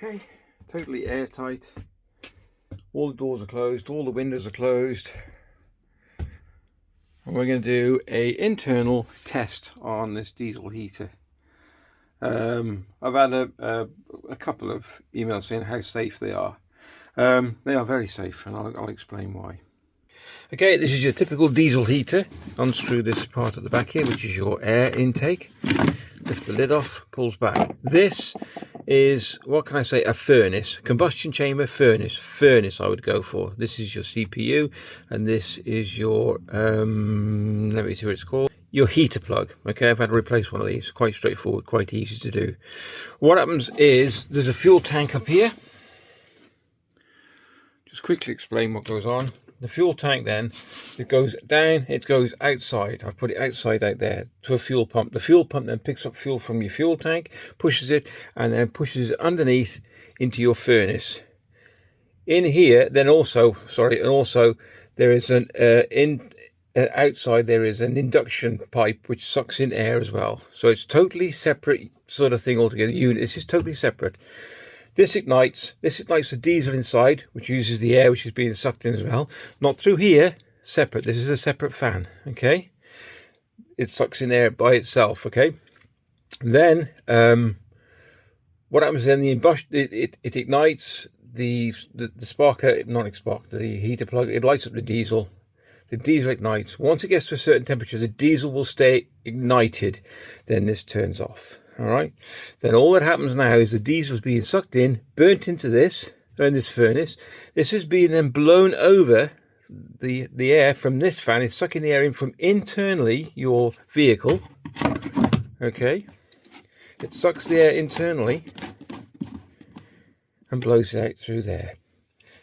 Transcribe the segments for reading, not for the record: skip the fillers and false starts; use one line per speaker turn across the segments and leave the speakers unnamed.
Okay, totally airtight. All the doors are closed, all the windows are closed. And we're going to do a internal test on this diesel heater. I've had a couple of emails saying how safe they are. They are very safe, and I'll explain why. Okay, this is your typical diesel heater. Unscrew this part at the back here, which is your air intake. Lift the lid off, pulls back. This is, what can I say, a furnace, combustion chamber furnace I would go for. This is your CPU, and this is your, let me see what it's called, your heater plug. Okay, I've had to replace one of these, quite straightforward, quite easy to do. What happens is, there's a fuel tank up here. Just quickly explain what goes on. The fuel tank then, it goes down, it goes outside. I've put it outside out there to a fuel pump. The fuel pump then picks up fuel from your fuel tank, pushes it, and then pushes it underneath into your furnace. In here, then also, there is an, outside there is an induction pipe which sucks in air as well. So it's totally separate sort of thing altogether. This is totally separate. This ignites the diesel inside, which uses the air which is being sucked in as well. Not through here, separate. This is a separate fan, okay? It sucks in air by itself, okay? Then, what happens then, it ignites the sparker, the heater plug, it lights up the diesel. The diesel ignites. Once it gets to a certain temperature, the diesel will stay ignited. Then this turns off. All right, then all that happens now is the diesel is being sucked in, burnt into this furnace. This is being then blown over the air from this fan. It's sucking the air in from internally your vehicle. Okay, it sucks the air internally and blows it out through there.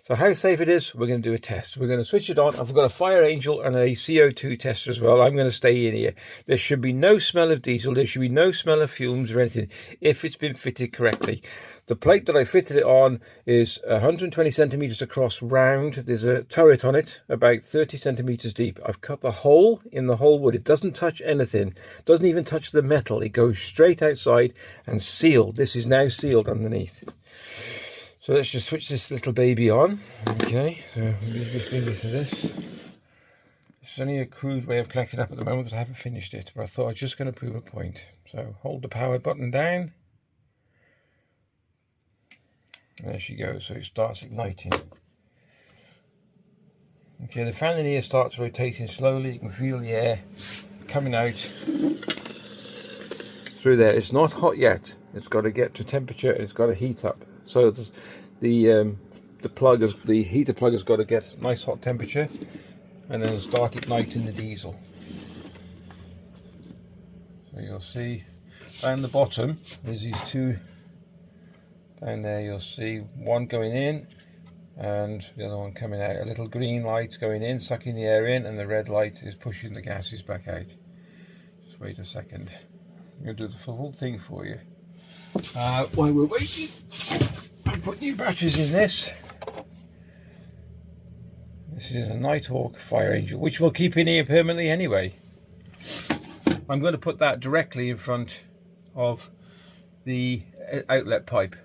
So how safe it is, we're going to do a test. We're going to switch it on. I've got a fire angel and a CO2 tester as well. I'm going to stay in here. There should be no smell of diesel. There should be no smell of fumes or anything if it's been fitted correctly. The plate that I fitted it on is 120 centimeters across round. There's a turret on it about 30 centimeters deep. I've cut the hole in the whole wood. It doesn't touch anything. It doesn't even touch the metal. It goes straight outside and sealed. This is now sealed underneath. So let's just switch this little baby on. Okay, so we'll just move into this. This is only a crude way of connecting up at the moment because I haven't finished it, but I thought I was just going to prove a point. So hold the power button down. There she goes, so it starts igniting. Okay, the fan in here starts rotating slowly. You can feel the air coming out through there. It's not hot yet. It's got to get to temperature and it's got to heat up. So the heater plug has got to get nice hot temperature and then start igniting the diesel. So you'll see down the bottom there's these two down there. You'll see one going in and the other one coming out. A little green light going in, sucking the air in, and the red light is pushing the gases back out. Just wait a second. I'm going to do the full thing for you. While we're waiting, I put new batteries in this. This is a Nighthawk Fire Angel, which we'll keep in here permanently anyway. I'm going to put that directly in front of the outlet pipe.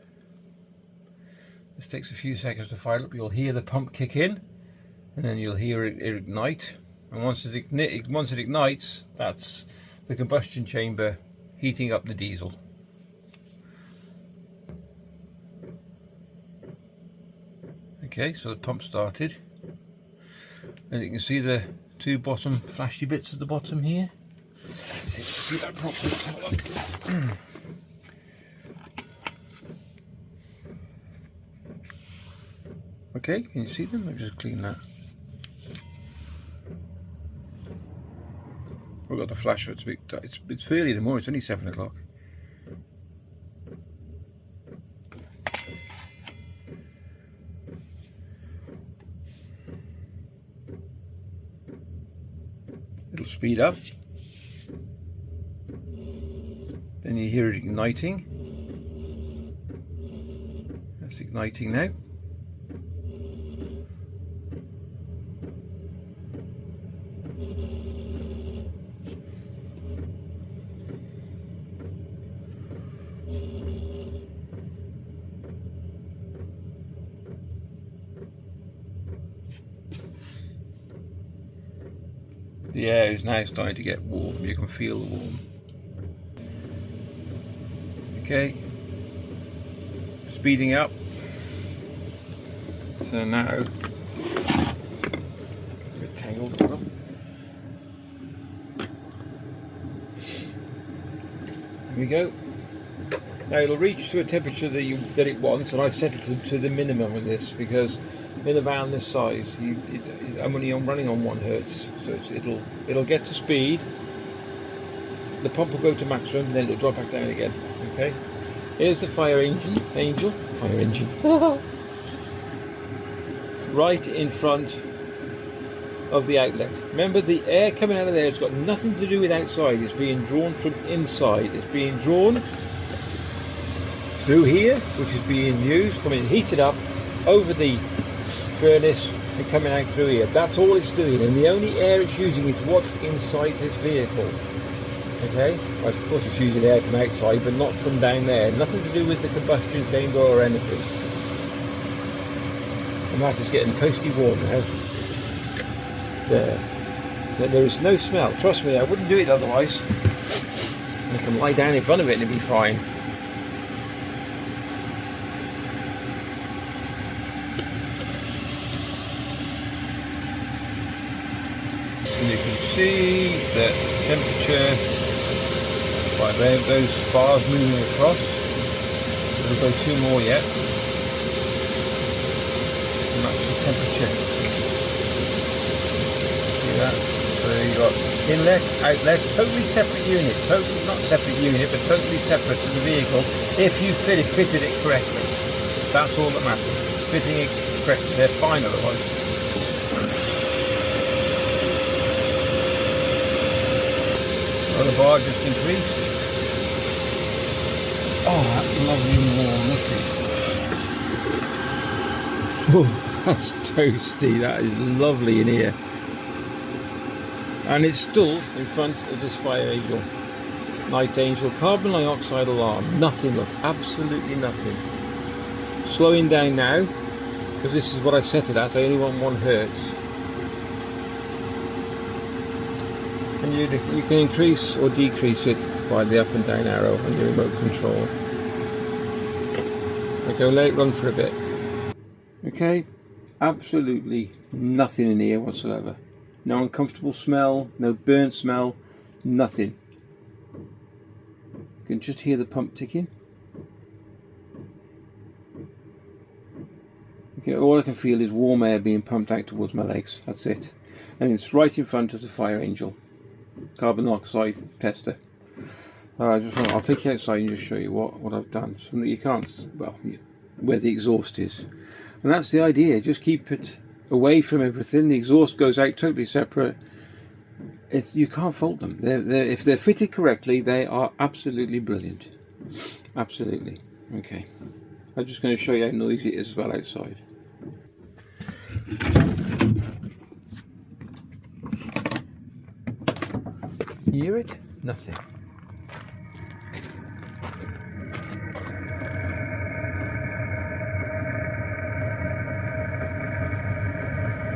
This takes a few seconds to fire up. You'll hear the pump kick in, and then you'll hear it ignite. And once it ignites, that's the combustion chamber heating up the diesel. Okay, so the pump started, and you can see the two bottom flashy bits at the bottom here. Let's see that properly. Let's have a look. Okay, can you see them? Let me just clean that. We've got the flash, so it's fairly in the morning. It's only 7 o'clock. It'll speed up, then you hear it igniting. It's igniting now. The air is now starting to get warm. You can feel the warm. Okay, speeding up. So now, a bit tangled up. There we go. Now it'll reach to a temperature that it wants, and I set it to the minimum of this because in a van this size, I'm running on 1 hertz, so it'll get to speed. The pump will go to maximum, then it'll drop back down again. Okay. Here's the fire engine, right in front of the outlet. Remember, the air coming out of there has got nothing to do with outside. It's being drawn from inside. It's being drawn through here, which is being used, heated up over the furnace and coming out through here. That's all it's doing, and the only air it's using is what's inside this vehicle. Okay, of course it's using air from outside, but not from down there. Nothing to do with the combustion chamber or anything. The mouth is getting toasty warm now. There is no smell. Trust me, I wouldn't do it otherwise. I can lie down in front of it and it'll be fine. And you can see the temperature by those bars moving across. It'll go 2 more yet. And that's the temperature. See that? So you've got inlet, outlet, totally separate unit. Totally, not separate unit, but totally separate to the vehicle if you fitted it correctly. That's all that matters. Fitting it correctly. They're fine otherwise. Well, the bar just increased. Oh, that's lovely warm, this is. Oh, that's toasty. That is lovely in here. And it's still in front of this fire angel. Night Angel carbon dioxide alarm. Nothing, look, absolutely nothing. Slowing down now, because this is what I set it at. I only want 1 hertz. And you can increase or decrease it by the up and down arrow on your remote control. Okay, let it run for a bit. Okay, absolutely nothing in here whatsoever. No uncomfortable smell, no burnt smell, nothing. You can just hear the pump ticking. Okay, all I can feel is warm air being pumped out towards my legs. That's it. And it's right in front of the fire angel. Carbon dioxide tester. Alright, I'll take you outside and just show you what I've done. So that you can't, well, where the exhaust is. And that's the idea, just keep it away from everything. The exhaust goes out totally separate. You can't fault them. If they're fitted correctly, they are absolutely brilliant. Absolutely. Okay. I'm just going to show you how noisy it is as well outside. You hear it? Nothing.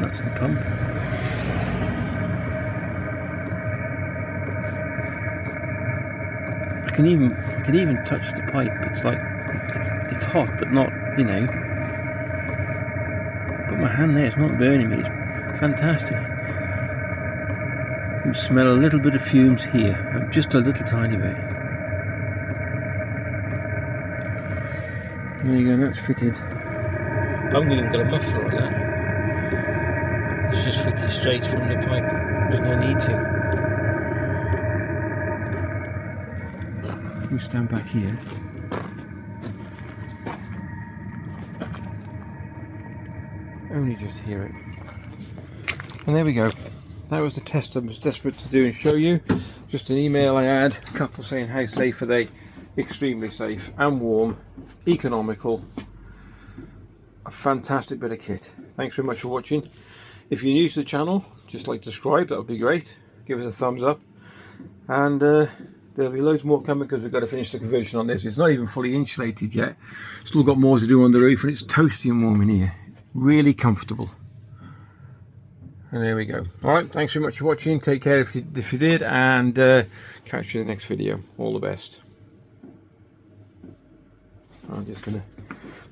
That's the pump. I can even touch the pipe. It's like it's hot, but not, you know. Put my hand there. It's not burning me. It's fantastic. You can smell a little bit of fumes here, just a little tiny bit. There you go. That's fitted. I haven't even got a muffler on that. It's just fitted straight from the pipe. There's no need to. We stand back here. Only just hear it. And there we go. That was the test I was desperate to do and show you. Just an email I had, a couple saying how safe are they. Extremely safe and warm, economical. A fantastic bit of kit. Thanks very much for watching. If you're new to the channel, just like to subscribe, that would be great. Give us a thumbs up. And there'll be loads more coming because we've got to finish the conversion on this. It's not even fully insulated yet. Still got more to do on the roof, and it's toasty and warm in here. Really comfortable. And there we go. Alright, thanks very much for watching. Take care if you did, and catch you in the next video. All the best. I'm just going to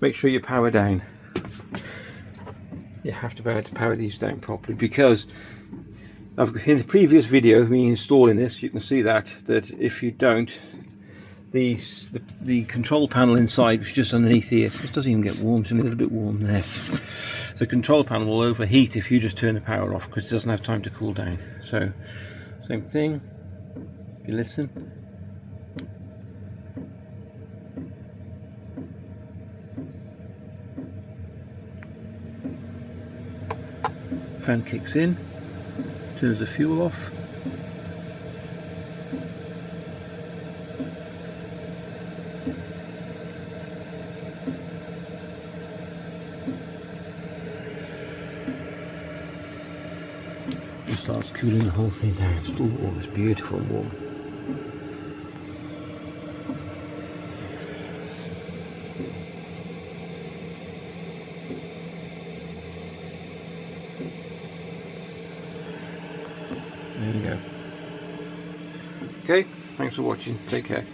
make sure you power down. You have to be able to power these down properly, because in the previous video of me installing this, you can see that if you don't, the control panel inside, which is just underneath here, it doesn't even get warm. It's only a little bit warm there. The control panel will overheat if you just turn the power off, because it doesn't have time to cool down. So same thing, you listen. Fan kicks in, turns the fuel off. It starts cooling the whole thing down. Oh, it's beautiful and warm. There we go. Okay, thanks for watching. Take care.